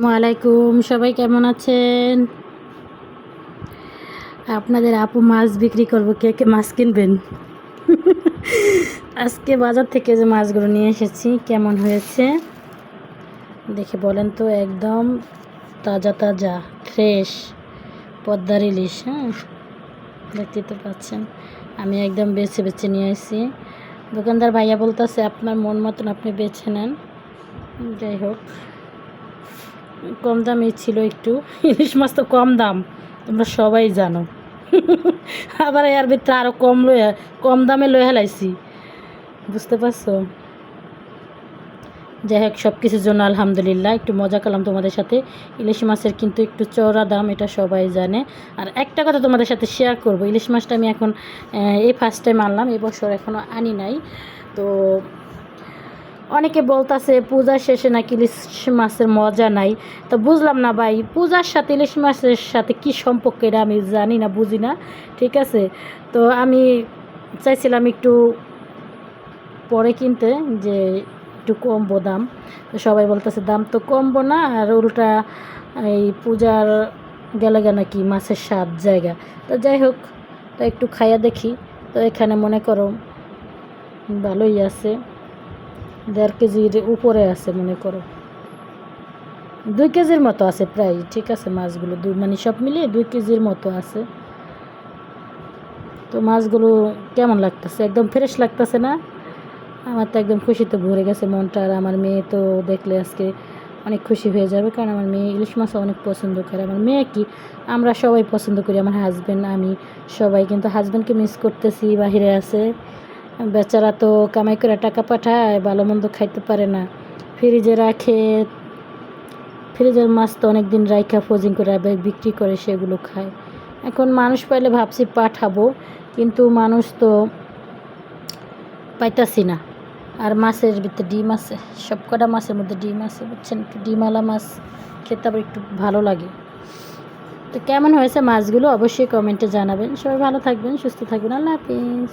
ওয়ালাইকুম, সবাই কেমন আছেন? আপনাদের আপু মাছ বিক্রি করবো, কে কে মাছ কিনবেন? আজকে বাজার থেকে যে মাছগুলো নিয়ে এসেছি কেমন হয়েছে দেখে বলেন তো। একদম তাজা তাজা ফ্রেশ পদ্মার ইলিশ। হ্যাঁ, দেখতে তো পাচ্ছেন, আমি একদম বেছে বেছে নিয়ে আসি। দোকানদার ভাইয়া বলতেছে আপনার মন মতন আপনি বেছে নেন। যাই হোক, কম দামই ছিল একটু। ইলিশ মাছ তো কম দাম, তোমরা সবাই জানো। আবার এর ভিতরে আরও কম দামে লয়ে হেলাইছি, বুঝতে পারছো? যাই হোক, সব কিছুর জন্য আলহামদুলিল্লাহ। একটু মজা করলাম তোমাদের সাথে। ইলিশ মাছের কিন্তু একটু চড়া দাম, এটা সবাই জানে। আর একটা কথা তোমাদের সাথে শেয়ার করব, ইলিশ মাছটা আমি এখন এই ফার্স্ট টাইম আনলাম, এবছর এখনও আনি নাই। তো অনেকে বলতাছে পূজার শেষে নাকি ইলিশ মাছের মজা নাই। তো বুঝলাম না ভাই, পূজার সাথে ইলিশ মাছের সাথে কী সম্পর্ক এটা আমি জানি না, বুঝি না। ঠিক আছে, তো আমি চাইছিলাম একটু পরে কিনতে, যে একটু কমবো দাম। তো সবাই বলতেছে দাম তো কমবো না, আর উল্টা এই পূজার গেলে নাকি মাছের স্বাদ জায়গা। তো যাই হোক, তো একটু খাইয়া দেখি। তো এখানে মনে করো ভালোই আছে, 1.5 কেজির উপরে আছে, মনে করো 2 কেজির মতো আছে প্রায়। ঠিক আছে, মাছগুলো মানে সব মিলিয়ে 2 কেজির মতো আছে। তো মাছগুলো কেমন লাগতেছে? একদম ফ্রেশ লাগতেছে না? আমার তো একদম খুশিতে ভরে গেছে মনটা। আর আমার মেয়ে তো দেখলে আজকে অনেক খুশি হয়ে যাবে, কারণ আমার মেয়ে ইলিশ মাছ অনেক পছন্দ করে। আমার মেয়ে কি, আমরা সবাই পছন্দ করি, আমার হাজব্যান্ড, আমি সবাই। কিন্তু হাজব্যান্ডকে মিস করতেছি, বাহিরে আছে বেচারা, তো কামাই করে টাকা পাঠায়, ভালো মন্দ খাইতে পারে না, ফ্রিজে রাখে। ফ্রিজের মাছ তো অনেক দিন রাইখা ফ্রোজিং করে বিক্রি করে, সেগুলো খায়। এখন মানুষ পাইলে ভাবছি পাঠাবো, কিন্তু মানুষ তো পাইতাছি না। আর মাছের ভিতরে ডিম আছে, সব কটা মাছের মধ্যে ডিম আছে, বুঝছেন? একটু ডিমওয়ালা মাছ খেতে আবার একটু ভালো লাগে। তো কেমন হয়েছে মাছগুলো অবশ্যই কমেন্টে জানাবেন। সবাই ভালো থাকবেন, সুস্থ থাকবেন। আল্লাহ হাফিজ।